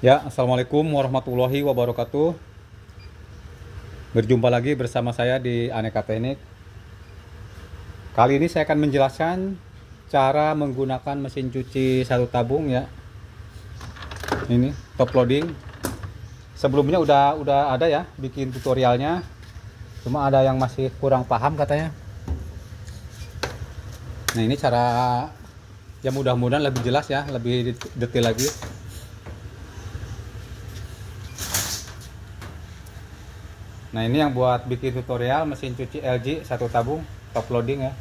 Ya, assalamualaikum warahmatullahi wabarakatuh. Berjumpa lagi bersama saya di Aneka Teknik. Kali ini saya akan menjelaskan cara menggunakan mesin cuci satu tabung ya. Ini top loading. Sebelumnya udah ada ya bikin tutorialnya. Cuma ada yang masih kurang paham katanya. Nah, ini cara ya mudah-mudahan lebih jelas ya, lebih detail lagi. Nah, ini yang buat bikin tutorial mesin cuci LG satu tabung top loading ya.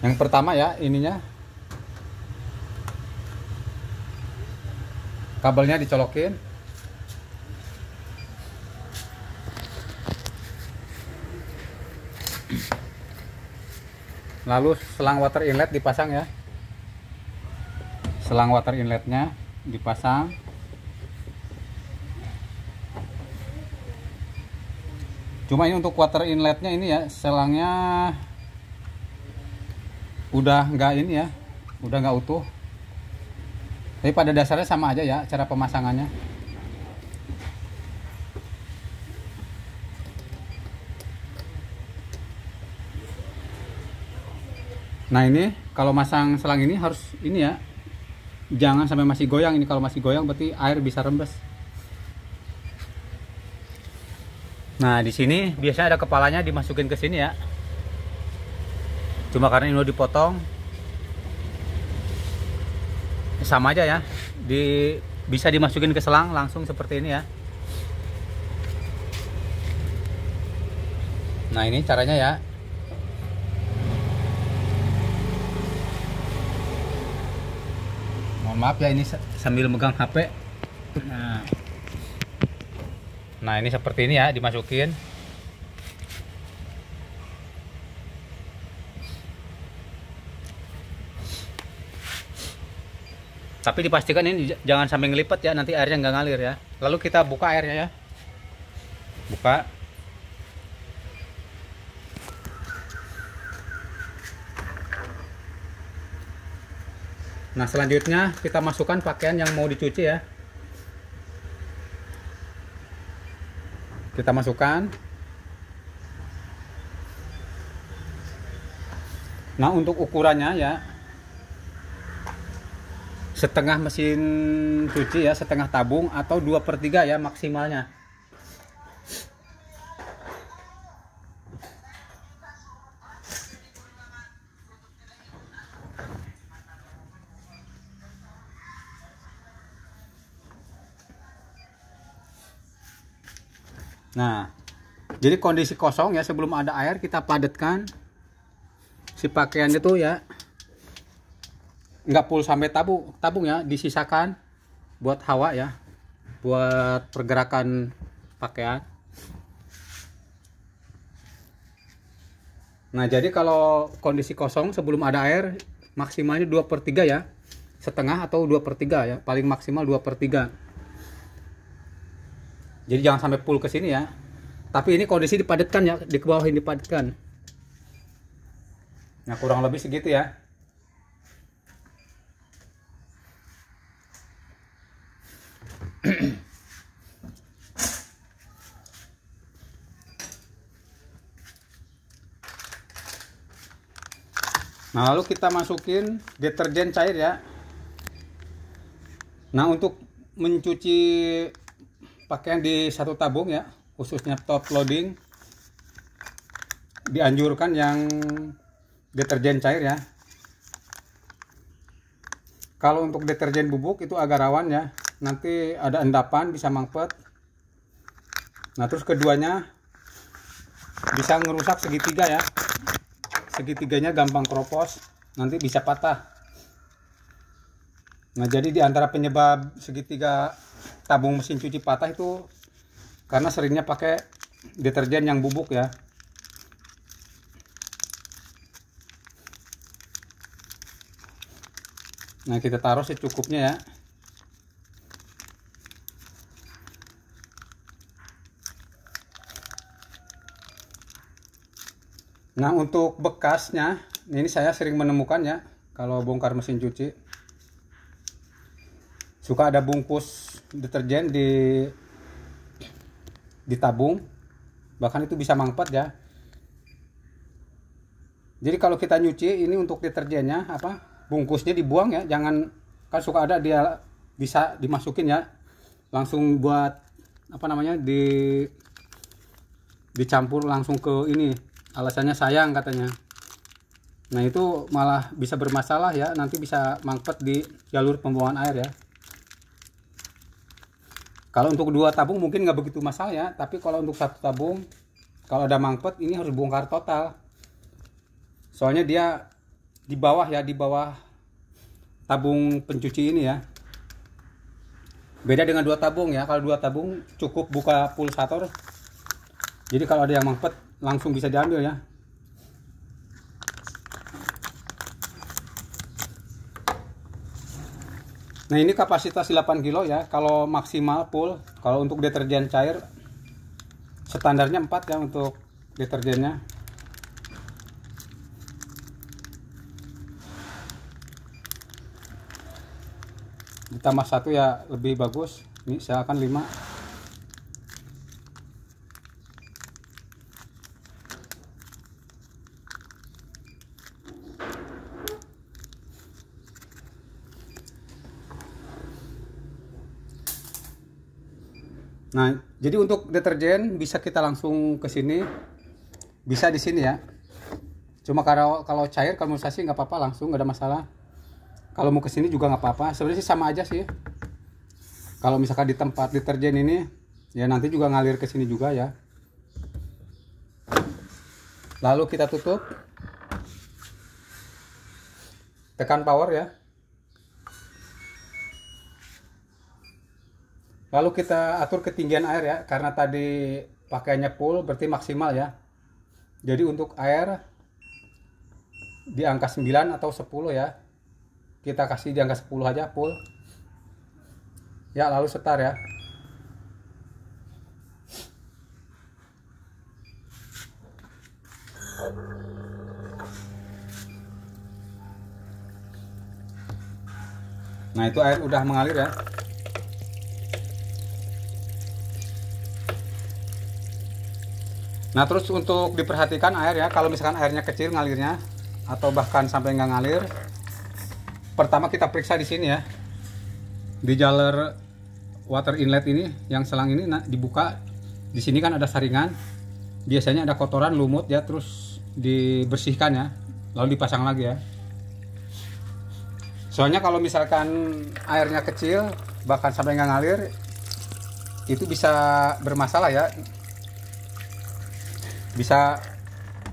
Yang pertama ya, ininya kabelnya dicolokin. Lalu selang water inlet dipasang ya. Selang water inletnya dipasang. Cuma ini untuk water inletnya ini ya, selangnya udah nggak ini ya, udah nggak utuh. Tapi pada dasarnya sama aja ya cara pemasangannya. Nah, ini kalau masang selang ini harus ini ya, jangan sampai masih goyang. Ini kalau masih goyang berarti air bisa rembes. Nah, di sini biasanya ada kepalanya dimasukin ke sini ya. Cuma karena ini udah dipotong, sama aja ya. Bisa dimasukin ke selang langsung seperti ini ya. Nah, ini caranya ya. Mohon maaf ya, ini sambil megang HP. Nah, ini seperti ini ya, dimasukin. Tapi dipastikan ini jangan sampai ngelipet ya, nanti airnya nggak ngalir ya. Lalu kita buka airnya ya. Buka. Nah, selanjutnya kita masukkan pakaian yang mau dicuci ya. Kita masukkan. Nah, untuk ukurannya ya, setengah mesin cuci ya, setengah tabung atau 2/3 ya maksimalnya. Nah, jadi kondisi kosong ya, sebelum ada air kita padatkan si pakaian itu ya. Nggak full sampai tabung ya, disisakan buat hawa ya, buat pergerakan pakaian. Nah, jadi kalau kondisi kosong sebelum ada air maksimalnya 2/3 ya, setengah atau 2/3 ya, paling maksimal 2/3. Jadi jangan sampai full ke sini ya. Tapi ini kondisi dipadatkan ya, di bawah ini dipadatkan. Nah, kurang lebih segitu ya. Nah, lalu kita masukin deterjen cair ya. Nah, untuk mencuci pakaian di satu tabung ya, khususnya top loading, dianjurkan yang deterjen cair ya. Kalau untuk deterjen bubuk itu agak rawan ya, nanti ada endapan, bisa mampet. Nah, terus keduanya bisa ngerusak segitiga ya, segitiganya gampang keropos, nanti bisa patah. Nah, jadi di antara penyebab segitiga tabung mesin cuci patah itu karena seringnya pakai deterjen yang bubuk ya. Nah, kita taruh secukupnya ya. Nah, untuk bekasnya ini saya sering menemukan ya, kalau bongkar mesin cuci. Suka ada bungkus deterjen di tabung, bahkan itu bisa mangpet ya. Jadi kalau kita nyuci ini untuk deterjennya bungkusnya dibuang ya, jangan, kan suka ada dia bisa dimasukin ya, langsung buat dicampur langsung ke ini, alasannya sayang katanya. Nah itu malah bisa bermasalah ya, nanti bisa mangpet di jalur pembuangan air ya. Kalau untuk 2 tabung mungkin nggak begitu masalah ya, tapi kalau untuk 1 tabung kalau ada mangpet ini harus bongkar total. Soalnya dia di bawah tabung pencuci ini ya. Beda dengan 2 tabung ya. Kalau 2 tabung cukup buka pulsator. Jadi kalau ada yang mangpet langsung bisa diambil ya. Nah ini kapasitas 8 kilo ya. Kalau maksimal full, kalau untuk deterjen cair standarnya 4 ya untuk deterjennya. Ditambah 1 ya lebih bagus. Ini silakan 5. Nah, jadi untuk deterjen bisa kita langsung ke sini, bisa di sini ya. Cuma kalau cair, kalau menurut saya sih nggak apa-apa, langsung nggak ada masalah. Kalau mau ke sini juga nggak apa-apa. Sebenarnya sih sama aja sih. Kalau misalkan di tempat deterjen ini, ya nanti juga ngalir ke sini juga ya. Lalu kita tutup, tekan power ya. Lalu kita atur ketinggian air ya, karena tadi pakainya full berarti maksimal ya. Jadi untuk air di angka 9 atau 10 ya. Kita kasih di angka 10 aja full. Ya, lalu setar ya. Nah, itu air udah mengalir ya. Nah terus untuk diperhatikan air ya, kalau misalkan airnya kecil ngalirnya atau bahkan sampai nggak ngalir, pertama kita periksa di sini ya, di jalur water inlet ini, yang selang ini dibuka. Di sini kan ada saringan, biasanya ada kotoran lumut ya, terus dibersihkan ya, lalu dipasang lagi ya. Soalnya kalau misalkan airnya kecil bahkan sampai nggak ngalir, itu bisa bermasalah ya. Bisa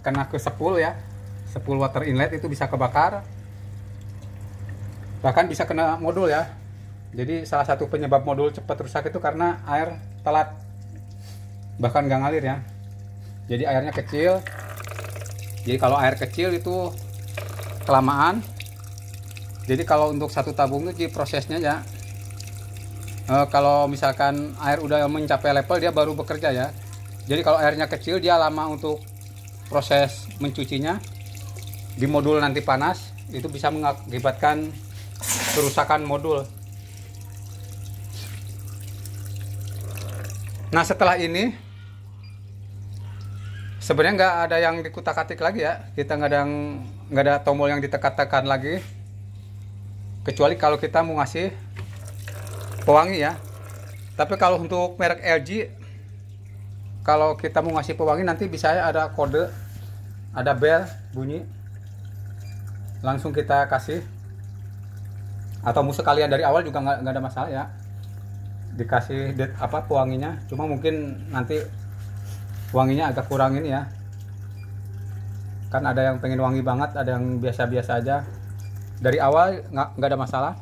kena ke sepul ya, sepul water inlet itu bisa kebakar, bahkan bisa kena modul ya. Jadi salah satu penyebab modul cepat rusak itu karena air telat, bahkan nggak ngalir ya. Jadi airnya kecil. Jadi kalau air kecil itu kelamaan, jadi kalau untuk 1 tabung itu prosesnya ya, kalau misalkan air udah mencapai level dia baru bekerja ya. Jadi kalau airnya kecil dia lama untuk proses mencucinya. Di modul nanti panas, itu bisa mengakibatkan kerusakan modul. Nah setelah ini sebenarnya nggak ada yang dikutak-atik lagi ya. Kita nggak ada tombol yang ditekan-tekan lagi. Kecuali kalau kita mau ngasih pewangi ya. Tapi kalau untuk merek LG, kalau kita mau ngasih pewangi nanti bisa ada kode, ada bel bunyi, langsung kita kasih. Atau mau sekalian dari awal juga nggak ada masalah ya, dikasih pewanginya. Cuma mungkin nanti wanginya agak kurang ini ya, kan ada yang pengen wangi banget, ada yang biasa-biasa aja. Dari awal nggak ada masalah.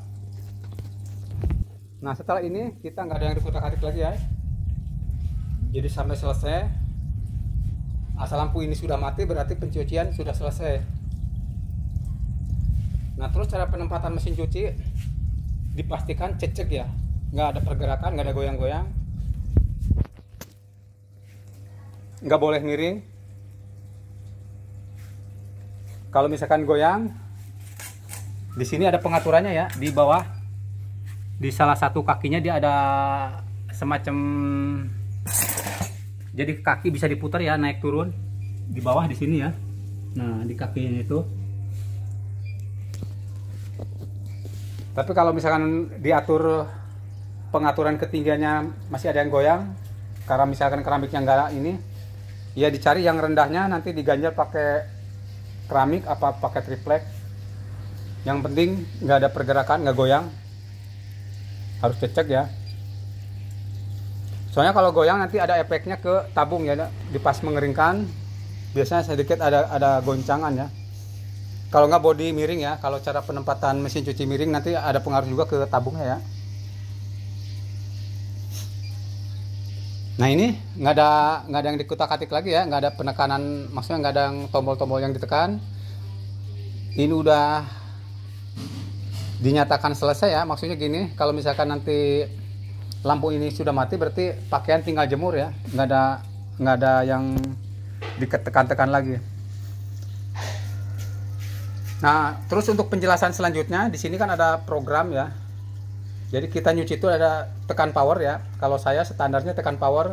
Nah setelah ini kita nggak ada yang dikutak-atik lagi ya. Jadi sampai selesai, asal lampu ini sudah mati berarti pencucian sudah selesai. Nah terus cara penempatan mesin cuci dipastikan cecek ya, nggak ada pergerakan, nggak ada goyang-goyang, nggak boleh miring. Kalau misalkan goyang Di sini ada pengaturannya ya, di bawah di salah satu kakinya dia ada semacam, jadi kaki bisa diputar ya, naik turun di bawah di sini ya. Nah, di kakinya itu. Tapi kalau misalkan diatur pengaturan ketinggiannya masih ada yang goyang, karena misalkan keramiknya enggak ini, ya dicari yang rendahnya, nanti diganjal pakai keramik apa pakai triplek. Yang penting nggak ada pergerakan, nggak goyang. Harus cecek ya. Soalnya kalau goyang nanti ada efeknya ke tabung ya, di pas mengeringkan biasanya sedikit ada goncangan ya. Kalau nggak body miring ya, kalau cara penempatan mesin cuci miring nanti ada pengaruh juga ke tabungnya ya. Nah ini nggak ada yang dikutak-katik lagi ya, nggak ada penekanan, maksudnya nggak ada yang tombol-tombol yang ditekan. Ini udah dinyatakan selesai ya, maksudnya gini, kalau misalkan nanti lampu ini sudah mati berarti pakaian tinggal jemur ya, nggak ada yang ditekan-tekan lagi. Nah, terus untuk penjelasan selanjutnya di sini kan ada program ya. Jadi kita nyuci itu ada tekan power ya. Kalau saya standarnya tekan power,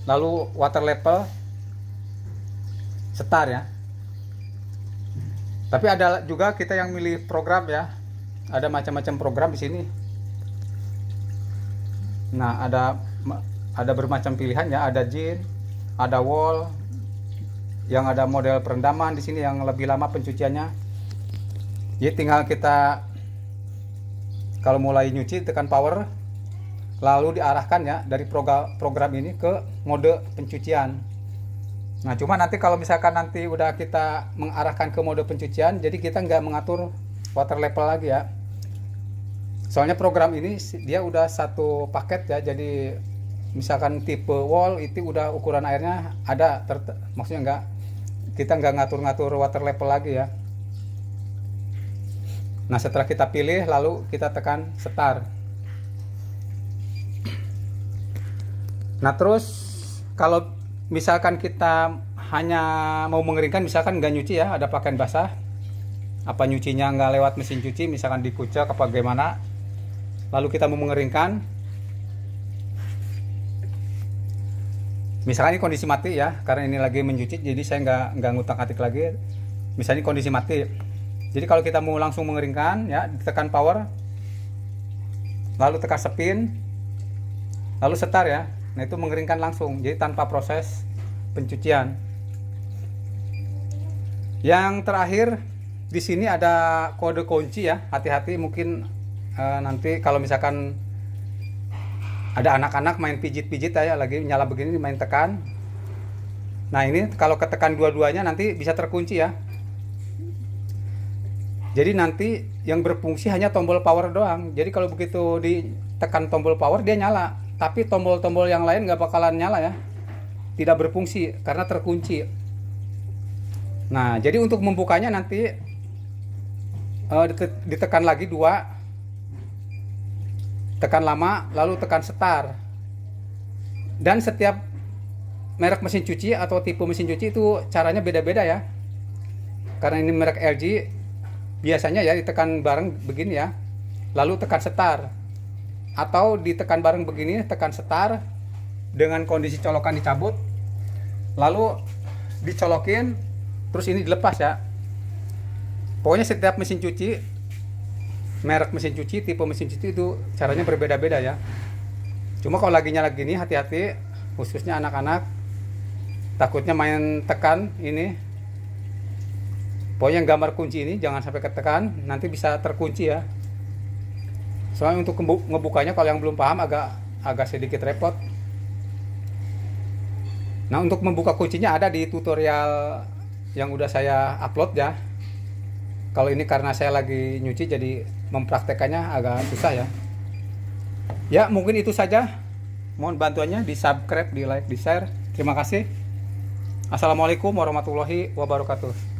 lalu water level, start ya. Tapi ada juga kita yang milih program ya. Ada macam-macam program di sini. Nah, ada bermacam pilihan ya. Ada jin, ada wall, yang ada model perendaman di sini yang lebih lama pencuciannya. Jadi tinggal kita kalau mulai nyuci tekan power, lalu diarahkan ya dari program ini ke mode pencucian. Nah cuma nanti kalau misalkan nanti udah kita mengarahkan ke mode pencucian, jadi kita nggak mengatur water level lagi ya. Soalnya program ini dia udah satu paket ya, jadi misalkan tipe wall itu udah ukuran airnya ada, maksudnya kita nggak ngatur-ngatur water level lagi ya. Nah setelah kita pilih lalu kita tekan start. Nah terus kalau misalkan kita hanya mau mengeringkan, misalkan nggak nyuci ya, ada pakaian basah, apa nyucinya nggak lewat mesin cuci, misalkan dikucek apa gimana, lalu kita mau mengeringkan, misalkan ini kondisi mati ya, karena ini lagi mencuci jadi saya nggak ngutak-atik lagi. Misalnya kondisi mati, jadi kalau kita mau langsung mengeringkan ya, ditekan power, lalu tekan spin, lalu start ya. Nah itu mengeringkan langsung, jadi tanpa proses pencucian. Yang terakhir di sini ada kode kunci ya, hati-hati mungkin nanti kalau misalkan ada anak-anak main pijit-pijit ya, lagi nyala begini main tekan. Nah ini kalau ketekan dua-duanya nanti bisa terkunci ya. Jadi nanti yang berfungsi hanya tombol power doang. Jadi kalau begitu ditekan tombol power dia nyala, tapi tombol-tombol yang lain nggak bakalan nyala ya, tidak berfungsi karena terkunci. Nah jadi untuk membukanya nanti ditekan lagi dua, tekan lama lalu tekan start. Dan setiap merek mesin cuci atau tipe mesin cuci itu caranya beda-beda ya. Karena ini merek LG, biasanya ya ditekan bareng begini ya, lalu tekan start, atau ditekan bareng begini, tekan start dengan kondisi colokan dicabut, lalu dicolokin, terus ini dilepas ya. Pokoknya setiap mesin cuci, merek mesin cuci, tipe mesin cuci itu caranya berbeda-beda ya. Cuma kalau lagi nyala gini hati-hati, khususnya anak-anak, takutnya main tekan ini. Pokoknya gambar kunci ini jangan sampai ketekan, nanti bisa terkunci ya. Soalnya untuk ngebukanya kalau yang belum paham agak sedikit repot. Nah untuk membuka kuncinya ada di tutorial yang udah saya upload ya. Kalau ini karena saya lagi nyuci jadi mempraktekannya agak susah ya. Ya mungkin itu saja. Mohon bantuannya di subscribe, di like, di share. Terima kasih. Assalamualaikum warahmatullahi wabarakatuh.